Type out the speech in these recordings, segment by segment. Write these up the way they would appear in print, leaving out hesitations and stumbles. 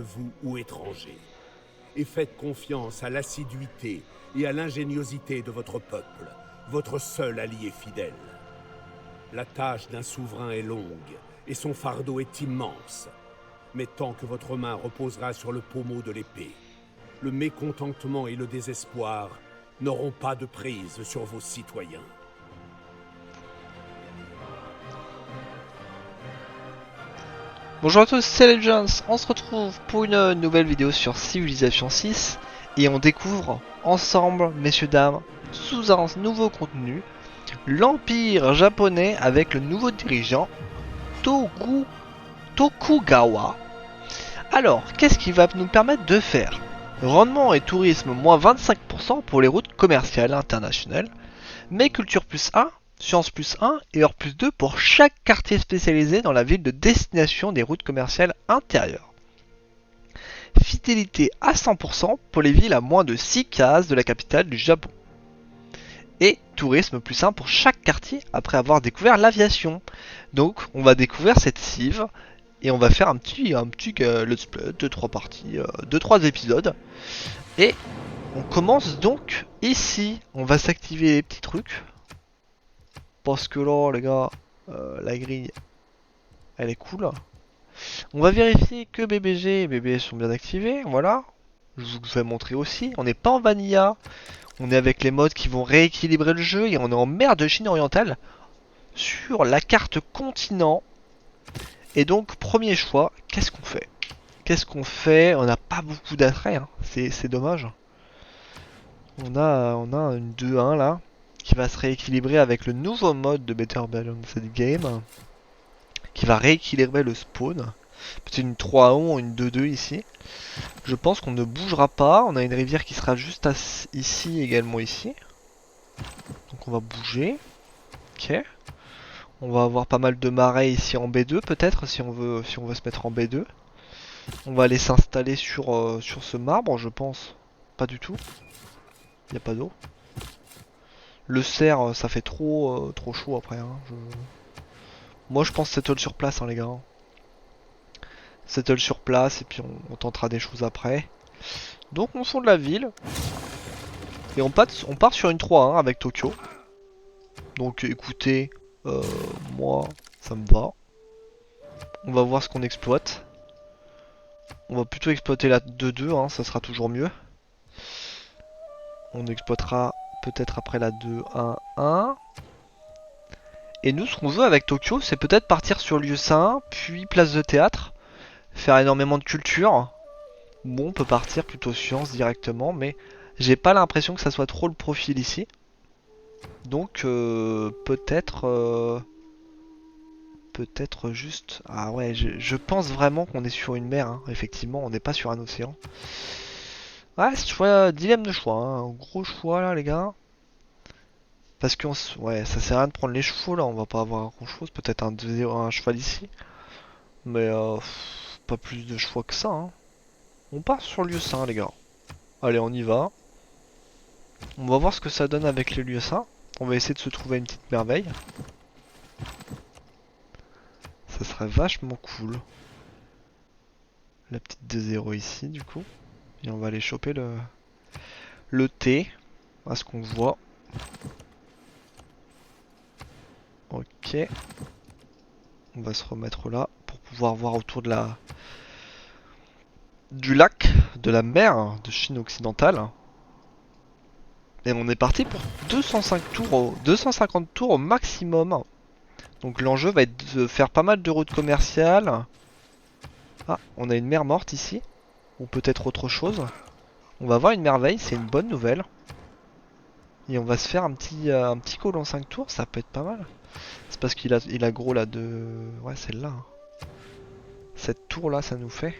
vous ou étrangers, et faites confiance à l'assiduité et à l'ingéniosité de votre peuple, votre seul allié fidèle. La tâche d'un souverain est longue, et son fardeau est immense. Mais tant que votre main reposera sur le pommeau de l'épée, le mécontentement et le désespoir n'auront pas de prise sur vos citoyens. Bonjour à tous, c'est Legends, on se retrouve pour une nouvelle vidéo sur Civilization 6 et on découvre ensemble, messieurs dames, sous un nouveau contenu, l'Empire japonais avec le nouveau dirigeant Tokugawa. Alors, qu'est-ce qui va nous permettre de faire? Rendement et tourisme moins 25% pour les routes commerciales internationales, mais culture plus 1, science plus 1 et heure plus 2 pour chaque quartier spécialisé dans la ville de destination des routes commerciales intérieures. Fidélité à 100% pour les villes à moins de 6 cases de la capitale du Japon. Et tourisme plus 1 pour chaque quartier après avoir découvert l'aviation. Donc on va découvrir cette cive et on va faire un petit let's play de 3 parties, de 3 épisodes. Et on commence donc ici. On va s'activer les petits trucs. Parce que là, les gars, la grille, elle est cool. On va vérifier que BBG et BBS sont bien activés, voilà. Je vous vais montrer aussi, on n'est pas en vanilla. On est avec les modes qui vont rééquilibrer le jeu et on est en mer de Chine orientale sur la carte continent. Et donc, premier choix, qu'est-ce qu'on fait? Qu'est-ce qu'on fait? On n'a pas beaucoup d'attraits, hein. C'est dommage. On a une 2-1 là, qui va se rééquilibrer avec le nouveau mode de Better Balanced Game, qui va rééquilibrer le spawn. C'est une 3-1 ou une 2-2 ici. Je pense qu'on ne bougera pas. On a une rivière qui sera juste ici, également ici. Donc on va bouger. Ok. On va avoir pas mal de marais ici en B2 peut-être si on veut se mettre en B2. On va aller s'installer sur ce marbre, je pense. Pas du tout. Il n'y a pas d'eau. Le cerf, ça fait trop chaud après. Hein. Moi je pense settle sur place, hein, les gars. Settle sur place et puis on tentera des choses après. Donc on fonde la ville. Et on part sur une 3-1 avec Tokyo. Donc écoutez, moi ça me va. On va voir ce qu'on exploite. On va plutôt exploiter la 2-2, hein, ça sera toujours mieux. On exploitera peut-être après la 2-1-1. Et nous, ce qu'on veut avec Tokyo, c'est peut-être partir sur lieu saint, puis place de théâtre, faire énormément de culture. Bon, on peut partir plutôt science directement, mais j'ai pas l'impression que ça soit trop le profil ici. Donc peut-être juste... Ah ouais, je pense vraiment qu'on est sur une mer, hein. Effectivement, on n'est pas sur un océan. Ouais, c'est choix, dilemme de choix, hein. Un gros choix là les gars. Parce que ouais, ça sert à rien de prendre les chevaux là, on va pas avoir grand chose. Peut-être un cheval ici. Mais pas plus de choix que ça, hein. On part sur lieu saint les gars. Allez, on y va. On va voir ce que ça donne avec les lieux saints. On va essayer de se trouver une petite merveille. Ça serait vachement cool. La petite 2-0 ici du coup. Et on va aller choper le T. À ce qu'on voit. Ok. On va se remettre là pour pouvoir voir autour de du lac, de la mer de Chine occidentale. Et on est parti pour 250 tours au maximum. Donc l'enjeu va être de faire pas mal de routes commerciales. Ah, on a une mer morte ici. Ou peut-être autre chose. On va voir une merveille, c'est une bonne nouvelle. Et on va se faire un petit call en 5 tours, ça peut être pas mal. C'est parce qu'il a gros là de... Ouais, celle-là. Hein. Cette tour là, ça nous fait.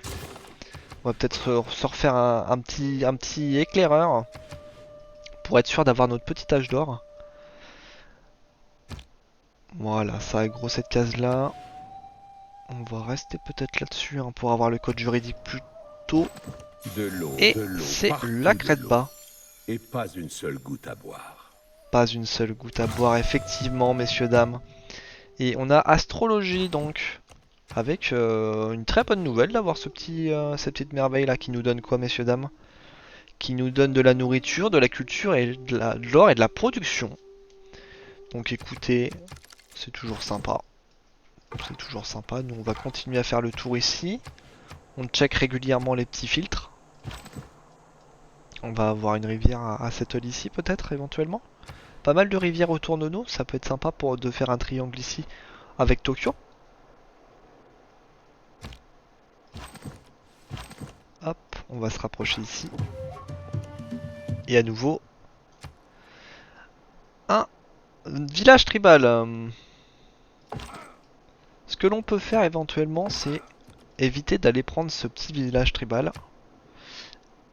On va peut-être se refaire un petit éclaireur. Pour être sûr d'avoir notre petit âge d'or. Voilà, ça gros cette case là. On va rester peut-être là-dessus hein, pour avoir le code juridique plus tôt. De l'eau, Et c'est la crête bas. Et pas une seule goutte à boire. Pas une seule goutte à boire, effectivement, messieurs, dames. Et on a astrologie donc. Avec une très bonne nouvelle d'avoir cette petite merveille là qui nous donne quoi, messieurs, dames? Qui nous donne de la nourriture, de la culture et de l'or et de la production. Donc écoutez, c'est toujours sympa. C'est toujours sympa. Nous on va continuer à faire le tour ici. On check régulièrement les petits filtres. On va avoir une rivière à settle ici peut-être éventuellement. Pas mal de rivières autour de nous, ça peut être sympa de faire un triangle ici avec Tokyo. Hop, on va se rapprocher ici. Et à nouveau, un village tribal. Ce que l'on peut faire éventuellement, c'est éviter d'aller prendre ce petit village tribal.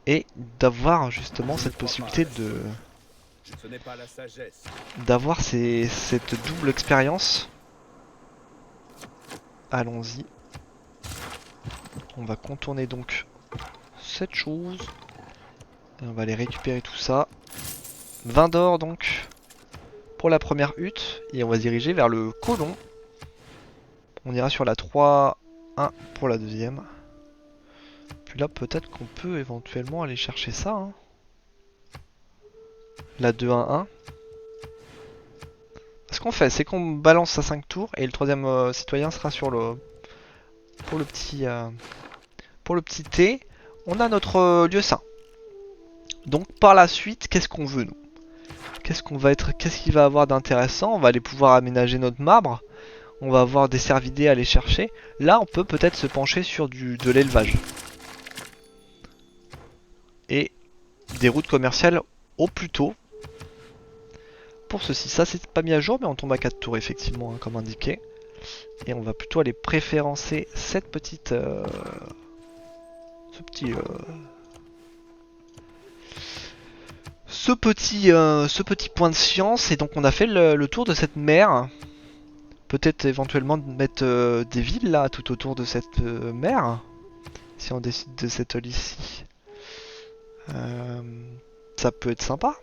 Et d'avoir justement cette possibilité de... d'avoir cette double expérience. Allons-y. On va contourner donc cette chose. Et on va aller récupérer tout ça. 20 d'or donc pour la première hutte. Et on va se diriger vers le colon. On ira sur la 3-1 pour la deuxième. Puis là peut-être qu'on peut éventuellement aller chercher ça. Hein. La 2-1-1. Ce qu'on fait, c'est qu'on balance à 5 tours. Et le troisième citoyen sera sur le... Pour le petit T. On a notre lieu saint. Donc par la suite, qu'est-ce qu'on veut nous? Qu'est-ce qu'il va avoir d'intéressant? On va aller pouvoir aménager notre marbre. On va avoir des cervidés à aller chercher. Là, on peut peut-être se pencher sur de l'élevage. Et des routes commerciales au plus tôt. Pour ceci, ça c'est pas mis à jour, mais on tombe à 4 tours effectivement, hein, comme indiqué. Et on va plutôt aller préférencer cette petite... ce petit point de science. Et donc on a fait le tour de cette mer. Peut-être éventuellement de mettre des villes là tout autour de cette mer. Si on décide de settle ici. Ça peut être sympa.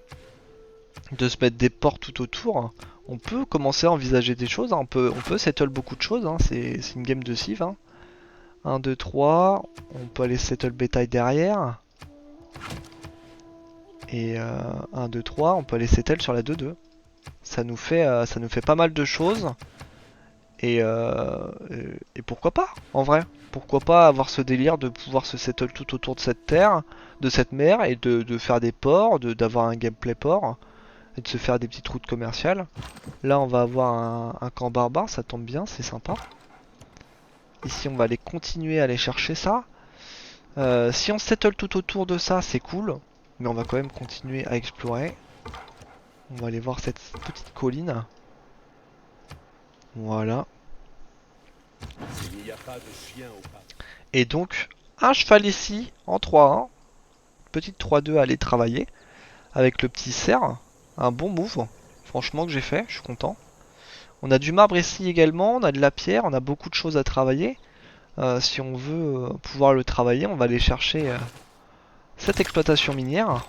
De se mettre des ports tout autour. On peut commencer à envisager des choses. Hein. On peut settle beaucoup de choses. Hein. C'est une game de civ. Hein. 1, 2, 3. On peut aller settle bétail derrière. Et 1, 2, 3. On peut aller settle sur la 2-2. Ça nous fait pas mal de choses. Et pourquoi pas, en vrai? Pourquoi pas avoir ce délire de pouvoir se settle tout autour de cette terre, de cette mer, et de faire des ports, d'avoir un gameplay port, et de se faire des petites routes commerciales. Là, on va avoir un camp barbare, ça tombe bien, c'est sympa. Ici, on va aller continuer à aller chercher ça. Si on settle tout autour de ça, c'est cool, mais on va quand même continuer à explorer. On va aller voir cette petite colline. Voilà. Et donc, un cheval ici, en 3-1. Petite 3-2 à aller travailler. Avec le petit cerf. Un bon move, franchement, que j'ai fait, je suis content. On a du marbre ici également, on a de la pierre, on a beaucoup de choses à travailler. Si on veut pouvoir le travailler, on va aller chercher cette exploitation minière.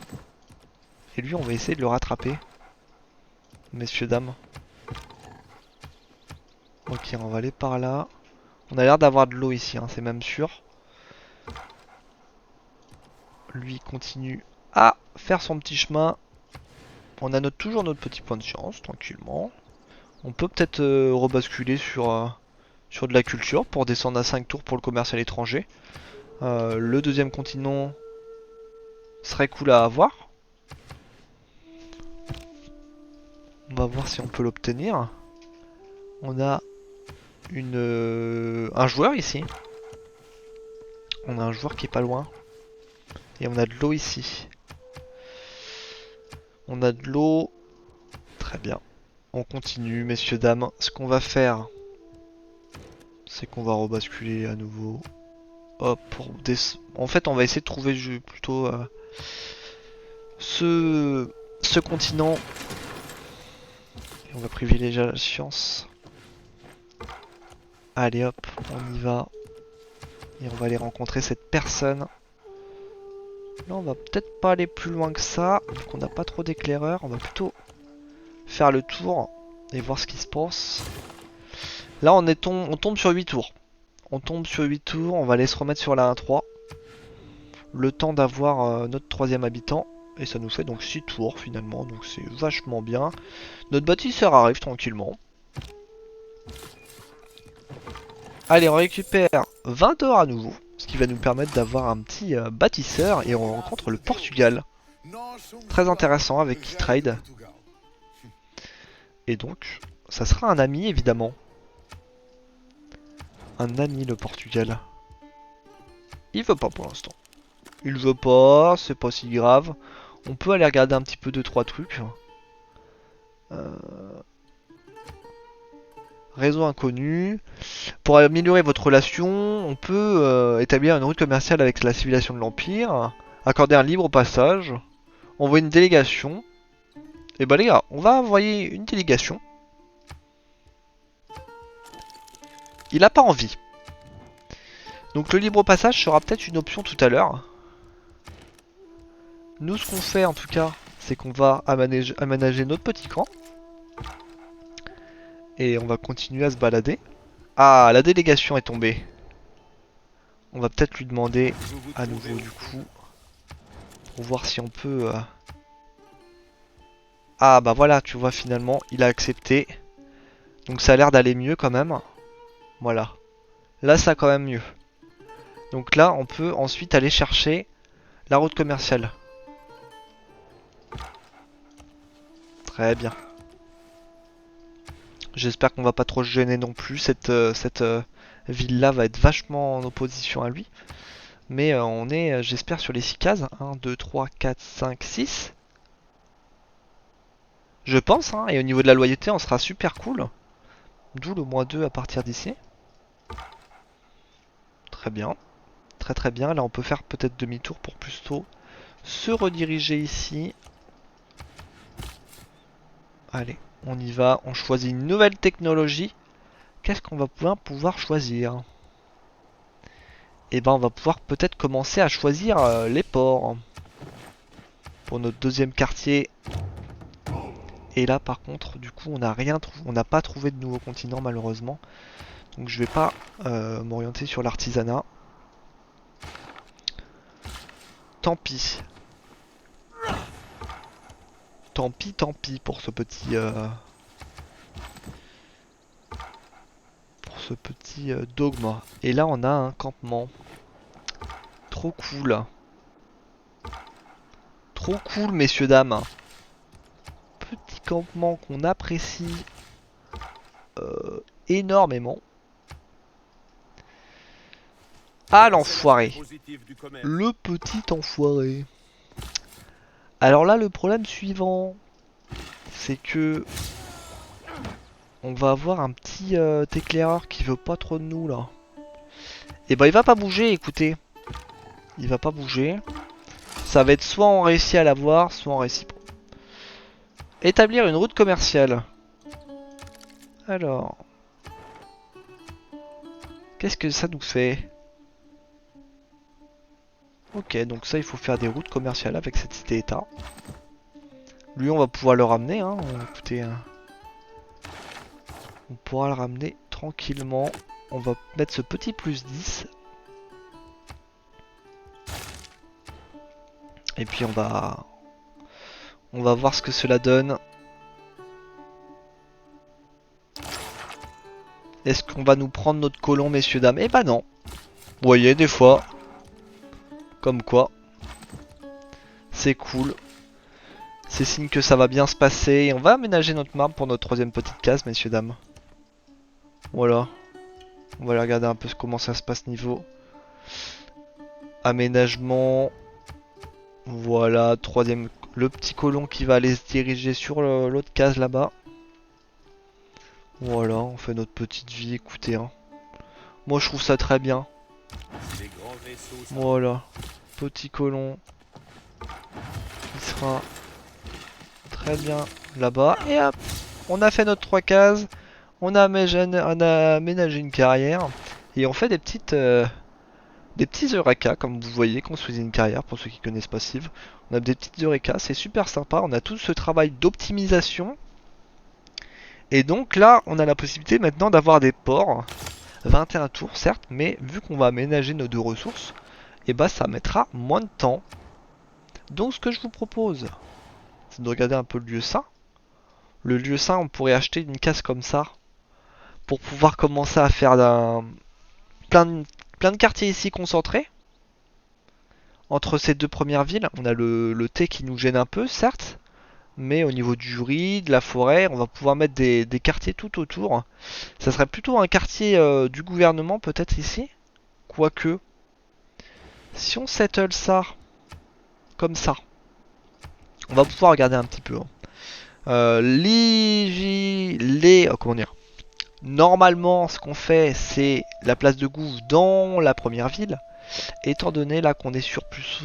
Et lui, on va essayer de le rattraper. Messieurs, dames. Ok, on va aller par là. On a l'air d'avoir de l'eau ici, hein, c'est même sûr. Lui continue à faire son petit chemin. On a toujours notre petit point de science, tranquillement. On peut peut-être rebasculer sur de la culture pour descendre à 5 tours pour le commerce à l'étranger. Le deuxième continent serait cool à avoir. On va voir si on peut l'obtenir. On a un joueur ici. On a un joueur qui est pas loin. Et on a de l'eau ici. On a de l'eau. Très bien. On continue, messieurs, dames. Ce qu'on va faire, c'est qu'on va rebasculer à nouveau. Hop, en fait, on va essayer de trouver plutôt ce continent. Et on va privilégier la science. Allez hop, on y va. Et on va aller rencontrer cette personne. Là, on va peut-être pas aller plus loin que ça. Donc on n'a pas trop d'éclaireurs. On va plutôt faire le tour et voir ce qui se passe. Là, on tombe sur 8 tours. On tombe sur 8 tours, on va aller se remettre sur la 1-3. Le temps d'avoir notre troisième habitant. Et ça nous fait donc 6 tours finalement, donc c'est vachement bien. Notre bâtisseur arrive tranquillement. Allez, on récupère 20 d'or à nouveau, ce qui va nous permettre d'avoir un petit bâtisseur. Et on rencontre le Portugal. Très intéressant avec qui trade. Et donc, ça sera un ami évidemment. Un ami le Portugal. Il veut pas pour l'instant. Il veut pas, c'est pas si grave. On peut aller regarder un petit peu 2-3 trucs. Réseau inconnu. Pour améliorer votre relation, on peut établir une route commerciale avec la civilisation de l'Empire. Accorder un libre passage. Envoyer une délégation. Et bah les gars, on va envoyer une délégation. Il a pas envie. Donc le libre passage sera peut-être une option tout à l'heure. Nous, ce qu'on fait en tout cas, c'est qu'on va aménager notre petit camp. Et on va continuer à se balader. Ah, la délégation est tombée. On va peut-être lui demander à nouveau du coup. Pour voir si on peut... Ah bah voilà, tu vois finalement, il a accepté. Donc ça a l'air d'aller mieux quand même. Voilà. Là, ça a quand même mieux. Donc là, on peut ensuite aller chercher la route commerciale. Très bien. J'espère qu'on va pas trop se gêner non plus. Cette ville-là va être vachement en opposition à lui. Mais on est, j'espère, sur les 6 cases. 1, 2, 3, 4, 5, 6. Je pense, hein. Et au niveau de la loyauté, on sera super cool. D'où le -2 à partir d'ici. Très bien. Très très bien. Là, on peut faire peut-être demi-tour pour plus tôt se rediriger ici. Allez, on y va. On choisit une nouvelle technologie. Qu'est-ce qu'on va pouvoir choisir? Et ben, on va pouvoir peut-être commencer à choisir les ports. Pour notre deuxième quartier. Et là, par contre, du coup, on n'a rien trouvé. On n'a pas trouvé de nouveau continent, malheureusement. Donc, je vais pas m'orienter sur l'artisanat. Tant pis. Tant pis pour ce petit... dogme. Et là, on a un campement. Trop cool. Trop cool, messieurs, dames. Petit campement qu'on apprécie énormément. Ah, l'enfoiré. Le petit enfoiré. Alors là, le problème suivant, c'est que on va avoir un petit éclaireur qui veut pas trop de nous là. Et bah il va pas bouger, écoutez. Il va pas bouger. Ça va être soit on réussit à l'avoir, soit on réussit pas. Établir une route commerciale. Alors. Qu'est-ce que ça nous fait? Ok, donc ça il faut faire des routes commerciales avec cette cité-état. Lui on va pouvoir le ramener, hein. Écoutez. On pourra le ramener tranquillement. On va mettre ce petit +10. Et puis on va voir ce que cela donne. Est-ce qu'on va nous prendre notre colon, messieurs, dames? Eh bah non. Vous voyez, des fois. Comme quoi. C'est cool. C'est signe que ça va bien se passer. Et on va aménager notre map pour notre troisième petite case, messieurs, dames. Voilà. On va aller regarder un peu comment ça se passe niveau aménagement. Voilà, troisième, le petit colon qui va aller se diriger sur l'autre case là-bas. Voilà, on fait notre petite vie, écoutez. Hein. Moi je trouve ça très bien. Voilà, petit colon qui sera très bien là-bas. Et hop, on a fait notre 3 cases. On a aménagé une carrière. Et on fait des petites... des petits Eureka, comme vous voyez, construisez une carrière, pour ceux qui connaissent Passive. On a des petites Eureka, c'est super sympa. On a tout ce travail d'optimisation. Et donc là, on a la possibilité maintenant d'avoir des ports 21 tours, certes, mais vu qu'on va aménager nos 2 ressources, et bah ça mettra moins de temps. Donc ce que je vous propose, c'est de regarder un peu le lieu saint. Le lieu saint, on pourrait acheter une case comme ça pour pouvoir commencer à faire plein de quartiers ici concentrés. Entre ces 2 premières villes, on a le thé qui nous gêne un peu, certes, mais au niveau du riz, de la forêt, on va pouvoir mettre des quartiers tout autour. Ça serait plutôt un quartier du gouvernement peut-être ici. Quoique, si on settle ça comme ça, on va pouvoir regarder un petit peu. Comment dire? Normalement, ce qu'on fait, c'est la place de Gouv dans la première ville. Étant donné là qu'on est sur plus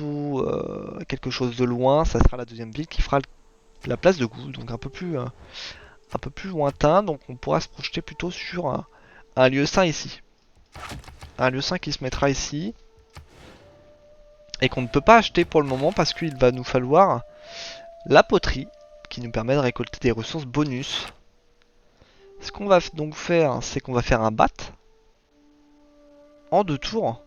quelque chose de loin, ça sera la deuxième ville qui fera la place de Gouv, donc un peu plus lointain. Donc on pourra se projeter plutôt sur un lieu saint ici. Un lieu saint qui se mettra ici. Et qu'on ne peut pas acheter pour le moment parce qu'il va nous falloir la poterie qui nous permet de récolter des ressources bonus. Ce qu'on va donc faire, c'est qu'on va faire un bat en 2 tours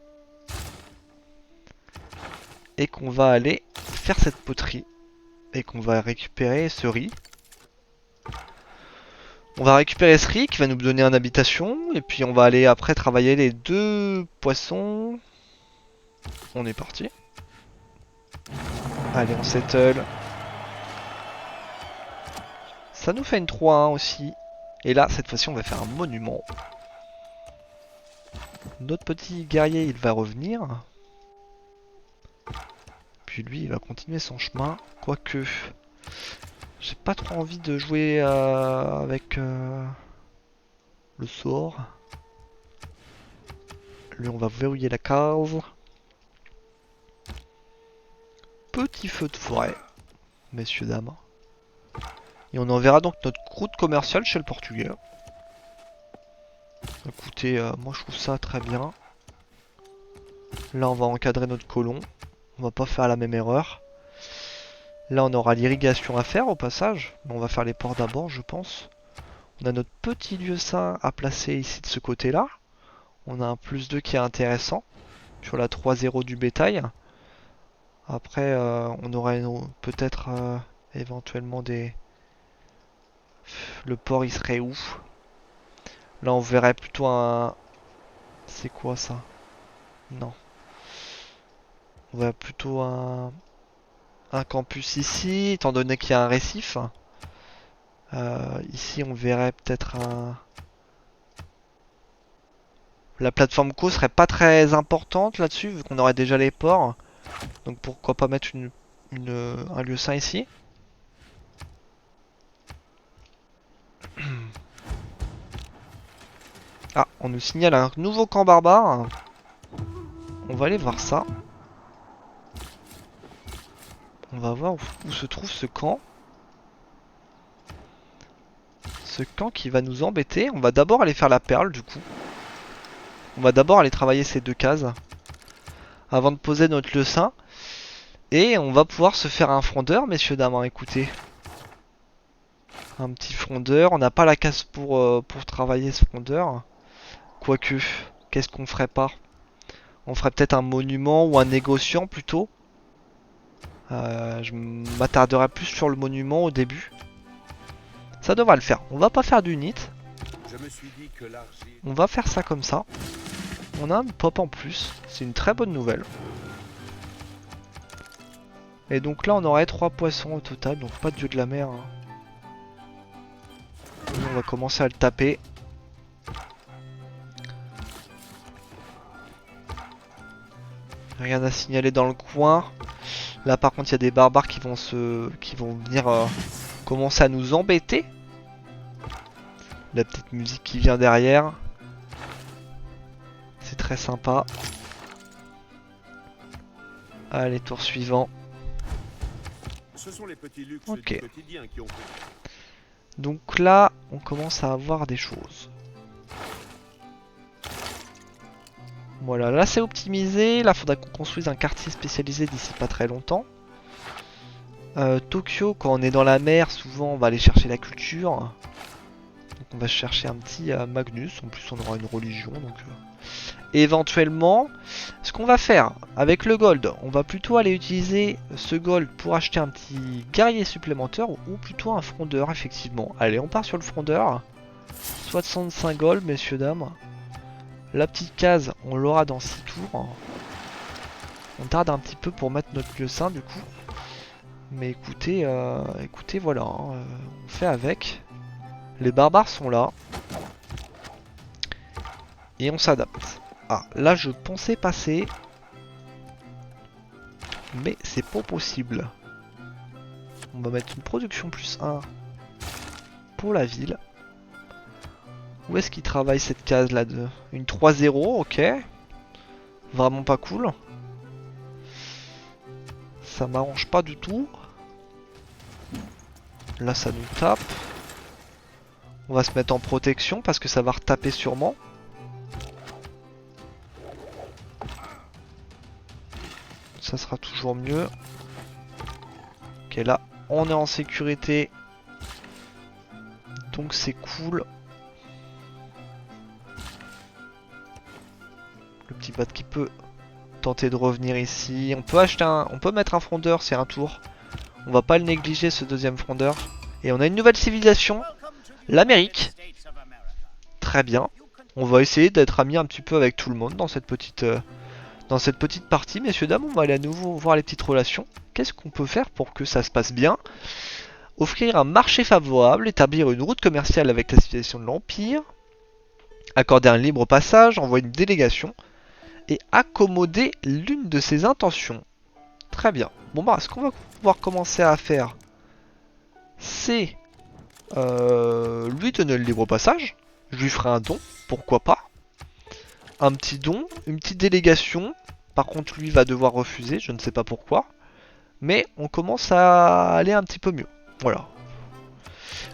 et qu'on va aller faire cette poterie et qu'on va récupérer ce riz. On va récupérer ce riz qui va nous donner une habitation et puis on va aller après travailler les 2 poissons. On est parti. Allez, on settle. Ça nous fait une 3-1 aussi. Et là, cette fois-ci, on va faire un monument. Notre petit guerrier, il va revenir. Puis lui, il va continuer son chemin. Quoique, j'ai pas trop envie de jouer avec le sort. Lui, on va verrouiller la case. Petit feu de forêt, messieurs, dames. Et on enverra donc notre route commerciale chez le Portugais. Écoutez, moi je trouve ça très bien. Là, on va encadrer notre colon. On va pas faire la même erreur. Là, on aura l'irrigation à faire au passage. Mais on va faire les ports d'abord, je pense. On a notre petit lieu saint à placer ici de ce côté-là. On a un +2 qui est intéressant. Sur la 3-0 du bétail. Après, on aurait peut-être éventuellement des... Le port, il serait où? Là, on verrait plutôt un... C'est quoi ça? Non. On verrait plutôt un campus ici, étant donné qu'il y a un récif. Ici, on verrait peut-être un... La plateforme co serait pas très importante là-dessus, vu qu'on aurait déjà les ports. Donc pourquoi pas mettre un lieu saint ici. Ah, on nous signale un nouveau camp barbare. On va aller voir ça. On va voir où se trouve ce camp. Ce camp qui va nous embêter. On va d'abord aller faire la perle du coup. On va d'abord aller travailler ces 2 cases. Avant de poser notre lieu saint. Et on va pouvoir se faire un frondeur, messieurs dames, hein, écoutez. Un petit frondeur. On n'a pas la case pour travailler ce frondeur. Quoique, qu'est-ce qu'on ferait pas? On ferait peut-être un monument ou un négociant plutôt. Je m'attarderai plus sur le monument au début. Ça devrait le faire. On va pas faire d'unit. On va faire ça comme ça. On a un pop en plus. C'est une très bonne nouvelle. Et donc là on aurait 3 poissons au total. Donc pas de dieu de la mer. Hein. Et on va commencer à le taper. Rien à signaler dans le coin. Là par contre il y a des barbares qui vont venir commencer à nous embêter. La petite musique qui vient derrière. C'est très sympa. Allez, tour suivant. Ce sont les petits luxes Ok. du quotidien qui ont fait. Donc là, on commence à avoir des choses. Voilà, là c'est optimisé. Là, faudra qu'on construise un quartier spécialisé d'ici pas très longtemps. Tokyo, quand on est dans la mer, souvent on va aller chercher la culture. Donc on va chercher un petit Magnus, en plus on aura une religion. Donc, éventuellement, ce qu'on va faire avec le gold, on va plutôt aller utiliser ce gold pour acheter un petit guerrier supplémentaire ou plutôt un frondeur, effectivement. Allez, on part sur le frondeur. 65 gold, messieurs, dames. La petite case, on l'aura dans 6 tours. On tarde un petit peu pour mettre notre lieu saint, du coup. Mais écoutez, écoutez, voilà, hein, on fait avec. Les barbares sont là. Et on s'adapte. Ah, là je pensais passer. Mais c'est pas possible. On va mettre une production plus 1 pour la ville. Où est-ce qu'il travaille cette case là de une 3-0, ok. Vraiment pas cool. Ça m'arrange pas du tout. Là ça nous tape. On va se mettre en protection parce que ça va retaper sûrement. Ça sera toujours mieux. Ok, là on est en sécurité. Donc c'est cool. Le petit bat qui peut tenter de revenir ici. On peut acheter on peut mettre un frondeur, c'est un tour. On va pas le négliger ce deuxième frondeur. Et on a une nouvelle civilisation, l'Amérique. Très bien. On va essayer d'être amis un petit peu avec tout le monde dans cette petite partie. Messieurs, dames, on va aller à nouveau voir les petites relations. Qu'est-ce qu'on peut faire pour que ça se passe bien? Offrir un marché favorable, établir une route commerciale avec la civilisation de l'Empire, accorder un libre passage, envoyer une délégation et accommoder l'une de ses intentions. Très bien. Bon bah, ce qu'on va pouvoir commencer à faire, c'est lui donner le libre passage. Je lui ferai un don, pourquoi pas. Un petit don, une petite délégation. Par contre, lui va devoir refuser, je ne sais pas pourquoi. Mais on commence à aller un petit peu mieux. Voilà.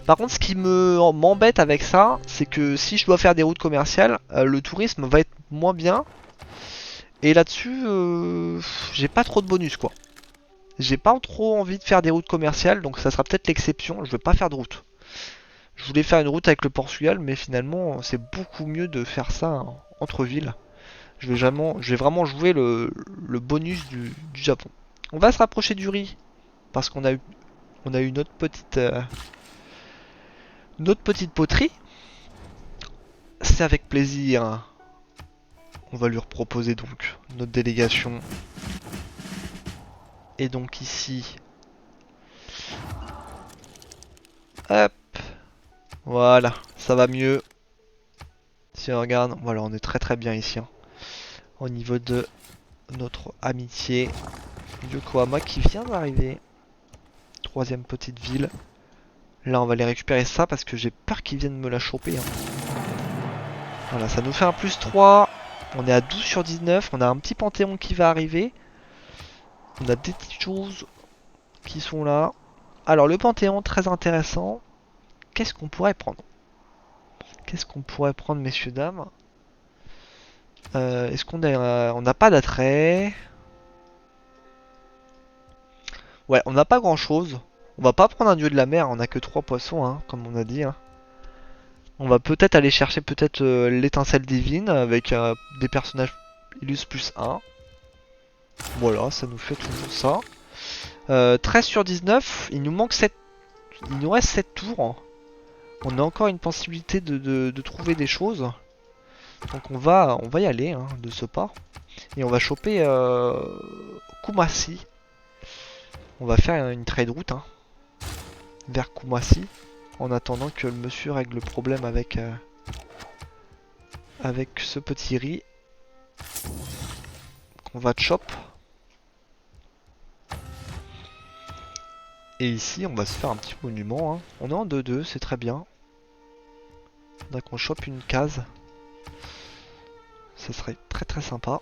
Par contre, ce qui m'embête avec ça, c'est que si je dois faire des routes commerciales, le tourisme va être moins bien. Et là-dessus, j'ai pas trop de bonus, quoi. J'ai pas trop envie de faire des routes commerciales, donc ça sera peut-être l'exception. Je vais pas faire de route. Je voulais faire une route avec le Portugal, mais finalement, c'est beaucoup mieux de faire ça entre villes. Je vais vraiment jouer le bonus du Japon. On va se rapprocher du riz, parce qu'on a eu notre petite poterie. C'est avec plaisir. On va lui proposer donc notre délégation. Et donc ici, hop, voilà, ça va mieux. Si on regarde, voilà, on est très bien ici. Hein. Au niveau de notre amitié. Yokohama qui vient d'arriver. Troisième petite ville. Là, on va aller récupérer ça parce que j'ai peur qu'ils viennent me la choper. Hein. Voilà, ça nous fait un plus 3. On est à 12 sur 19. On a un petit panthéon qui va arriver. On a des petites choses qui sont là. Alors, le panthéon, très intéressant. Qu'est-ce qu'on pourrait prendre? Qu'est-ce qu'on pourrait prendre, messieurs, dames? Est-ce qu'on a... on n'a pas d'attrait? Ouais, on n'a pas grand-chose. On va pas prendre un dieu de la mer, on a que 3 poissons, hein, comme on a dit. Hein. On va peut-être aller chercher l'étincelle divine avec des personnages illustres plus 1. Voilà, ça nous fait toujours ça. 13 sur 19, il nous manque 7. Il nous reste 7 tours. On a encore une possibilité de trouver des choses. Donc on va y aller hein, de ce pas. Et on va choper Kumasi. On va faire une trade route hein, vers Kumasi. En attendant que le monsieur règle le problème avec ce petit riz. Qu'on va chop. Et ici on va se faire un petit monument. Hein. On est en 2-2, c'est très bien. Donc on chope une case. Ça serait très sympa.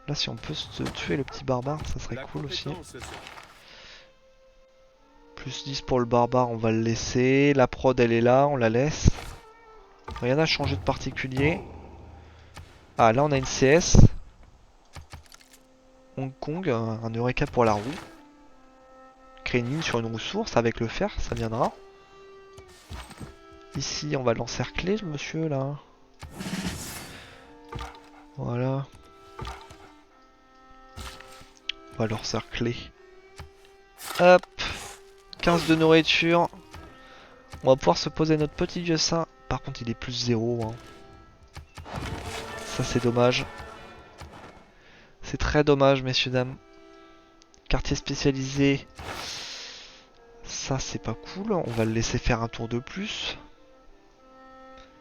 Là si on peut se tuer le petit barbare, ça serait cool aussi. Plus 10 pour le barbare, on va le laisser. La prod elle est là, on la laisse. Rien n'a changé de particulier. Ah là on a une CS. Hong Kong, un Eureka pour la roue. Créer une ligne sur une roue source avec le fer, ça viendra. Ici, on va l'encercler, le monsieur, là. Voilà. On va l'encercler. Hop. 15 de nourriture. On va pouvoir se poser notre petit dieu saint. Par contre, il est plus 0. Hein. Ça, c'est dommage. C'est très dommage, messieurs, dames. Quartier spécialisé. Ça, c'est pas cool. On va le laisser faire un tour de plus.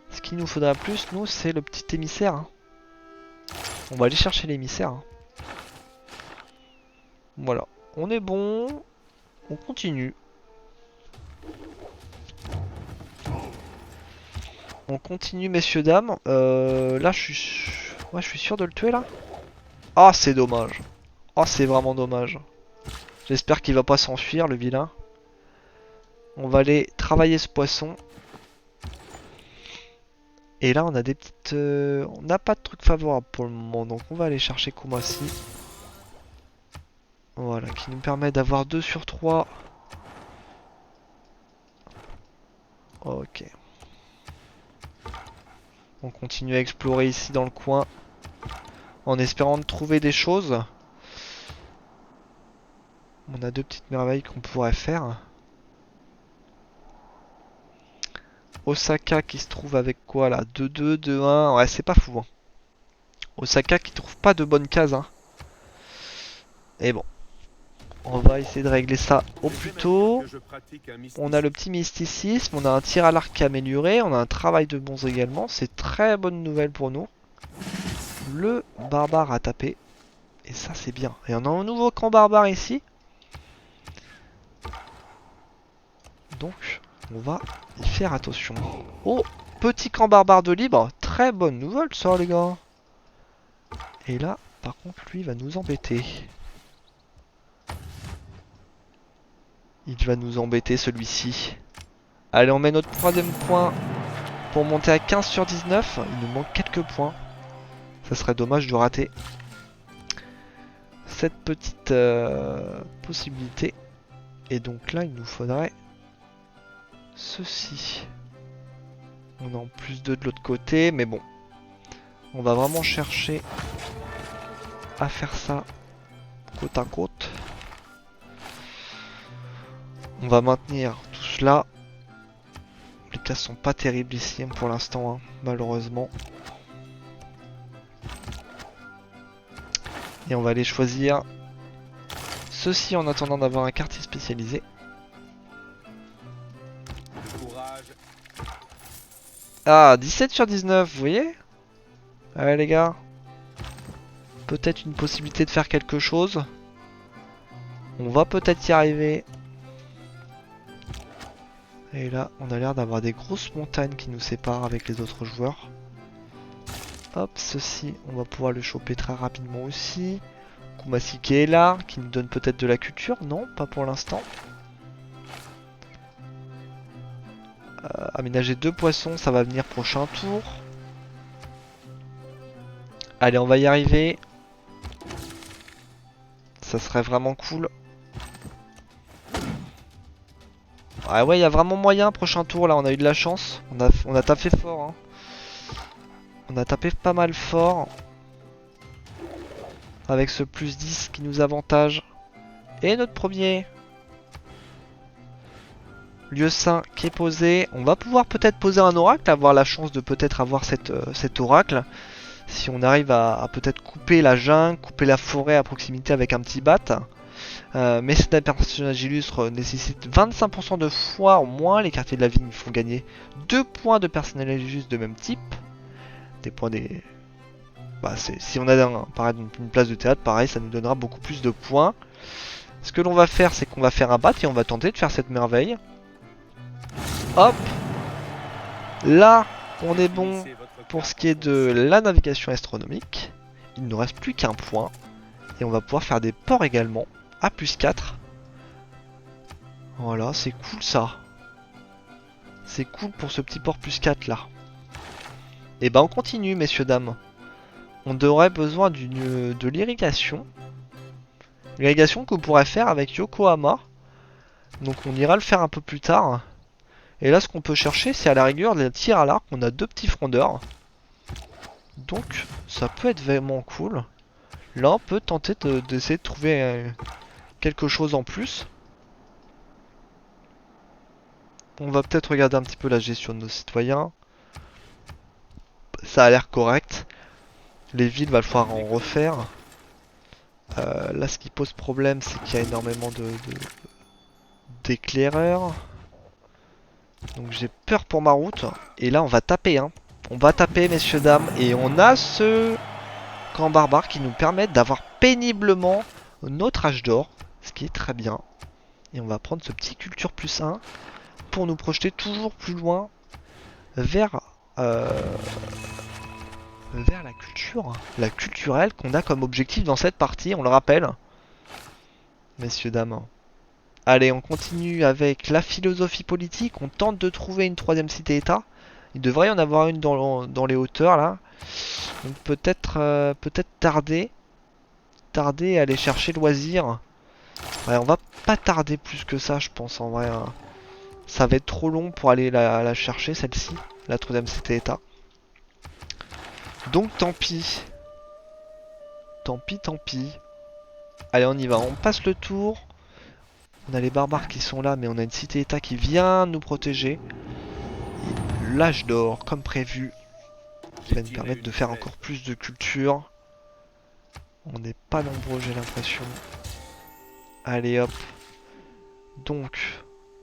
Ce qu'il nous faudra plus, nous, c'est le petit émissaire. Hein. On va aller chercher l'émissaire. Hein. Voilà. On est bon. On continue. On continue, messieurs, dames. Là, je suis sûr de le tuer, là. Ah, c'est dommage. Ah, c'est vraiment dommage. J'espère qu'il va pas s'enfuir, le vilain. On va aller travailler ce poisson. Et là, on a des petites... on n'a pas de trucs favorables pour le moment. Donc, on va aller chercher Kumasi. Voilà, qui nous permet d'avoir 2 sur 3. Ok. On continue à explorer ici dans le coin. En espérant de trouver des choses. On a 2 petites merveilles qu'on pourrait faire. Osaka qui se trouve avec quoi là? 2-2, 2-1. Ouais, c'est pas fou. Hein. Osaka qui trouve pas de bonnes cases. Hein. Et bon. On va essayer de régler ça au plus tôt. On a le petit mysticisme. On a un tir à l'arc qui est amélioré. On a un travail de bronze également. C'est très bonne nouvelle pour nous. Le barbare a tapé. Et ça, c'est bien. Et on a un nouveau camp barbare ici. Donc, on va y faire attention. Oh, petit camp barbare de libre. Très bonne nouvelle ça, les gars. Et là, par contre, lui va nous embêter. Il va nous embêter, celui-ci. Allez, on met notre 3e point pour monter à 15 sur 19. Il nous manque quelques points. Ça serait dommage de rater cette petite possibilité. Et donc là, il nous faudrait ceci. On a en plus 2 de l'autre côté, mais bon. On va vraiment chercher à faire ça côte à côte. On va maintenir tout cela. Les cases sont pas terribles ici hein, pour l'instant, hein, malheureusement. Et on va aller choisir ceci en attendant d'avoir un quartier spécialisé. Ah, 17 sur 19, vous voyez? Allez les gars. Peut-être une possibilité de faire quelque chose. On va peut-être y arriver. Et là, on a l'air d'avoir des grosses montagnes qui nous séparent avec les autres joueurs. Hop, ceci, on va pouvoir le choper très rapidement aussi. Kumasi qui est là, qui nous donne peut-être de la culture. Non, pas pour l'instant. Aménager 2 poissons, ça va venir prochain tour. Allez, on va y arriver. Ça serait vraiment cool. Ah ouais, il y a vraiment moyen, prochain tour, là, on a eu de la chance. On a tapé fort. Hein. On a tapé pas mal fort. Avec ce plus 10 qui nous avantage. Et notre premier lieu saint qui est posé. On va pouvoir peut-être poser un oracle, avoir la chance de peut-être avoir cet oracle. Si on arrive à peut-être couper la jungle, couper la forêt à proximité avec un petit bat. Mais c'est un personnage illustre nécessite 25% de foi au moins. Les quartiers de la vigne font gagner 2 points de personnage illustre de même type. Des points des... Bah, si on a une place de théâtre, pareil, ça nous donnera beaucoup plus de points. Ce que l'on va faire, c'est qu'on va faire un bat et on va tenter de faire cette merveille. Hop. Là, on est bon pour ce qui est de la navigation astronomique. Il ne nous reste plus qu'un point. Et on va pouvoir faire des ports également. À plus 4. Voilà, c'est cool ça. C'est cool pour ce petit port plus 4 là. Et ben on continue, messieurs, dames. On aurait besoin de l'irrigation. L'irrigation qu'on pourrait faire avec Yokohama. Donc on ira le faire un peu plus tard. Et là, ce qu'on peut chercher, c'est à la rigueur les tirs à l'arc. On a 2 petits frondeurs. Donc, ça peut être vraiment cool. Là, on peut tenter d'essayer de trouver quelque chose en plus. On va peut-être regarder un petit peu la gestion de nos citoyens. Ça a l'air correct. Les villes, va falloir en refaire. Là, ce qui pose problème, c'est qu'il y a énormément d'éclaireurs. Donc j'ai peur pour ma route. Et là, on va taper, hein. On va taper, messieurs, dames. Et on a ce camp barbare qui nous permet d'avoir péniblement notre âge d'or. Ce qui est très bien. Et on va prendre ce petit culture plus 1 pour nous projeter toujours plus loin vers, vers la culture. La culturelle qu'on a comme objectif dans cette partie, on le rappelle. Messieurs, dames. Allez, on continue avec la philosophie politique. On tente de trouver une 3ème cité-état. Il devrait y en avoir une dans les hauteurs là. Donc peut-être tarder à aller chercher loisir. Ouais, on va pas tarder plus que ça, je pense en vrai. Ça va être trop long pour aller la chercher celle-ci, la 3ème cité-état. Donc tant pis. Tant pis, tant pis. Allez, on y va. On passe le tour. On a les barbares qui sont là, mais on a une cité-état qui vient nous protéger. L'âge d'or, comme prévu, qui va nous permettre de faire encore plus de culture. On n'est pas nombreux, j'ai l'impression. Allez, hop. Donc,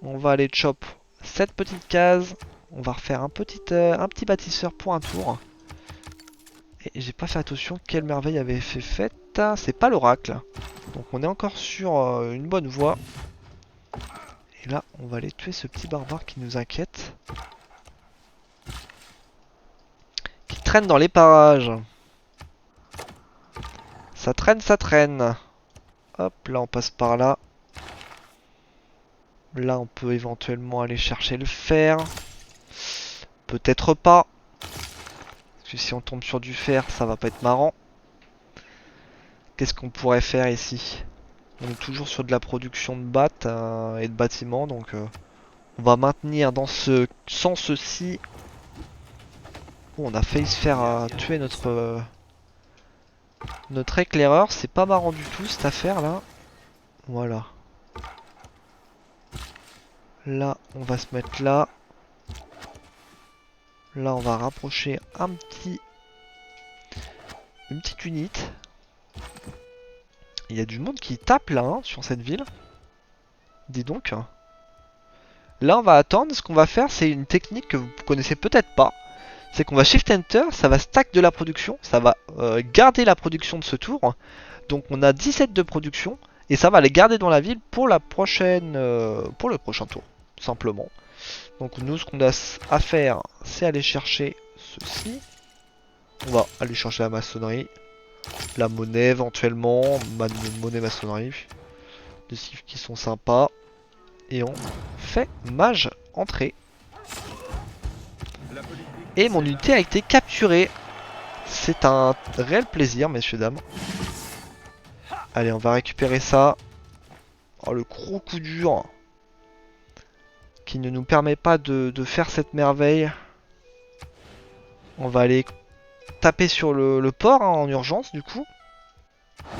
on va aller chop cette petite case. On va refaire un petit bâtisseur pour un tour. Et j'ai pas fait attention quelle merveille avait fait faite. C'est pas l'oracle. Donc on est encore sur une bonne voie. Et là, on va aller tuer ce petit barbare qui nous inquiète. Qui traîne dans les parages. Ça traîne, ça traîne. Hop, là on passe par là. Là on peut éventuellement aller chercher le fer. Peut-être pas. Parce que si on tombe sur du fer, ça va pas être marrant. Qu'est-ce qu'on pourrait faire ici? On est toujours sur de la production de battes et de bâtiments, donc on va maintenir dans ce sens-ci. Oh, on a failli se faire tuer notre éclaireur. C'est pas marrant du tout cette affaire là. Voilà. Là, on va se mettre là. Là, on va rapprocher une petite unité. Il y a du monde qui tape là hein, sur cette ville. Dis donc. Là, on va attendre. Ce qu'on va faire, c'est une technique que vous connaissez peut-être pas. C'est qu'on va Shift Enter, ça va stack de la production, ça va garder la production de ce tour. Donc on a 17 de production et ça va les garder dans la ville pour la prochaine, pour le prochain tour, simplement. Donc nous, ce qu'on a à faire, c'est aller chercher ceci. On va aller chercher la maçonnerie, la monnaie éventuellement, monnaie maçonnerie, des chiffres qui sont sympas. Et on fait mage entrée. Et mon unité a été capturée. C'est un réel plaisir, messieurs, dames. Allez, on va récupérer ça. Oh, le gros coup dur. Qui ne nous permet pas de faire cette merveille. On va aller taper sur le port hein, en urgence, du coup.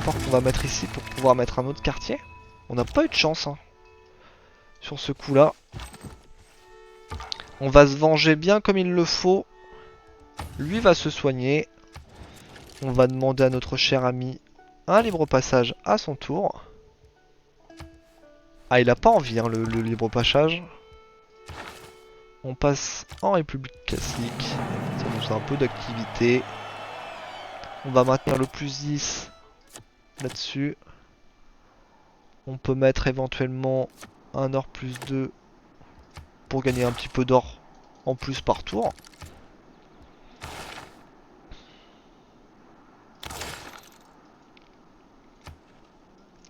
Port qu'on va mettre ici pour pouvoir mettre un autre quartier. On n'a pas eu de chance hein, sur ce coup-là. On va se venger bien comme il le faut. Lui va se soigner. On va demander à notre cher ami un libre passage à son tour. Ah, il a pas envie, hein, le libre passage. On passe en République classique. Ça nous fait un peu d'activité. On va maintenir le plus 10 là-dessus. On peut mettre éventuellement un or plus 2 pour gagner un petit peu d'or en plus par tour.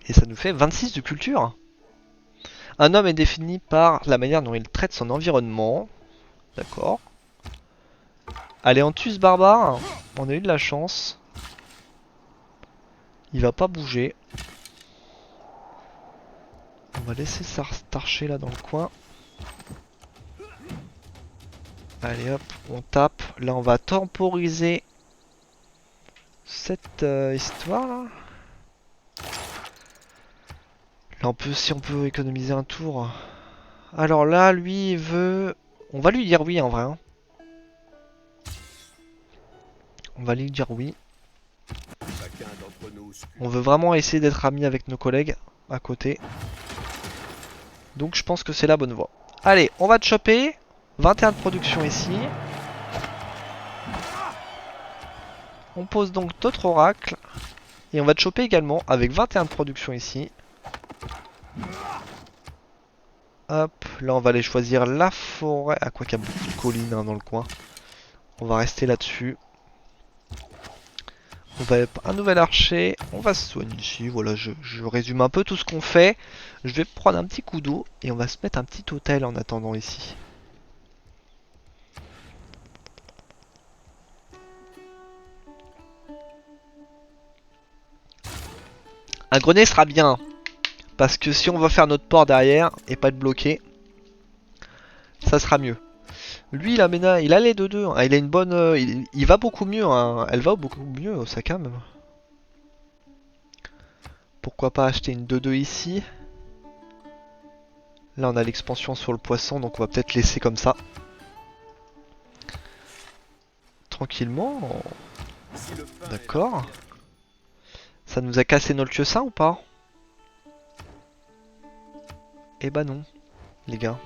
Et ça nous fait 26 de culture. Un homme est défini par la manière dont il traite son environnement. D'accord. Allez, on tue ce barbare. On a eu de la chance. Il va pas bouger. On va laisser ça starcher là dans le coin. Allez hop, on tape. Là on va temporiser cette histoire là. Là on peut, si on peut économiser un tour. Alors là lui il veut... On va lui dire oui en vrai. Hein. On va lui dire oui. On veut vraiment essayer d'être amis avec nos collègues à côté. Donc je pense que c'est la bonne voie. Allez, on va te choper. 21 de production ici. On pose donc d'autres oracles. Et on va te choper également avec 21 de production ici. Hop, là on va aller choisir la forêt. Ah quoi qu'il y a beaucoup de collines hein, dans le coin. On va rester là-dessus. On va un nouvel archer, on va se soigner ici, voilà je résume un peu tout ce qu'on fait. Je vais prendre un petit coup d'eau et on va se mettre un petit hôtel en attendant ici. Un grenier sera bien, parce que si on va faire notre port derrière et pas être bloqué, ça sera mieux. Lui il a, il a les 2-2, hein. Il a une bonne... il va beaucoup mieux, hein. Elle va beaucoup mieux Osaka même. Pourquoi pas acheter une 2-2 ici. Là on a l'expansion sur le poisson donc on va peut-être laisser comme ça. Tranquillement. D'accord. Ça nous a cassé notre lieu sain ou pas? Eh bah non, les gars.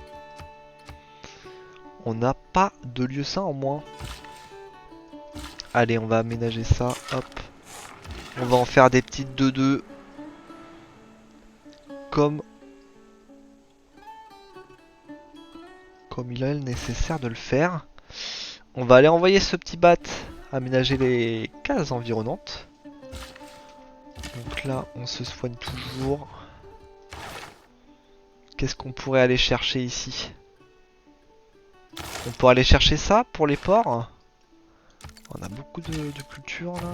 On n'a pas de lieu sain en moins. Allez, on va aménager ça. Hop. On va en faire des petites 2-2. Comme il est nécessaire de le faire. On va aller envoyer ce petit bat aménager les cases environnantes. Donc là, on se soigne toujours. Qu'est-ce qu'on pourrait aller chercher ici? On pourrait aller chercher ça pour les porcs. On a beaucoup de culture là.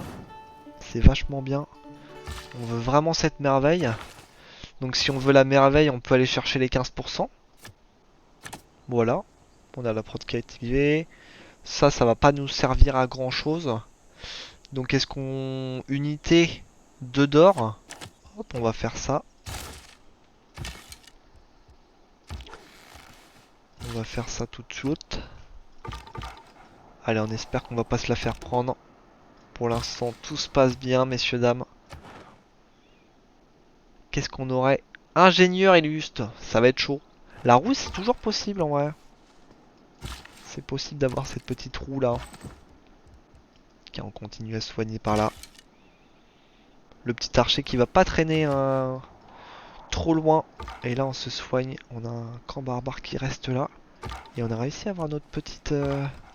C'est vachement bien. On veut vraiment cette merveille. Donc si on veut la merveille, on peut aller chercher les 15%. Voilà. On a la prod qui est activée. Ça va pas nous servir à grand chose. Donc est-ce qu'on... Unité 2 d'or. Hop, on va faire ça. On va faire ça tout de suite. Allez, on espère qu'on va pas se la faire prendre. Pour l'instant, tout se passe bien, messieurs, dames. Qu'est-ce qu'on aurait? Ingénieur illustre. Ça va être chaud. La roue, c'est toujours possible, en vrai. C'est possible d'avoir cette petite roue, là. Ok, on continue à se soigner par là. Le petit archer qui va pas traîner trop loin. Et là, on se soigne. On a un camp barbare qui reste là. Et on a réussi à avoir notre petite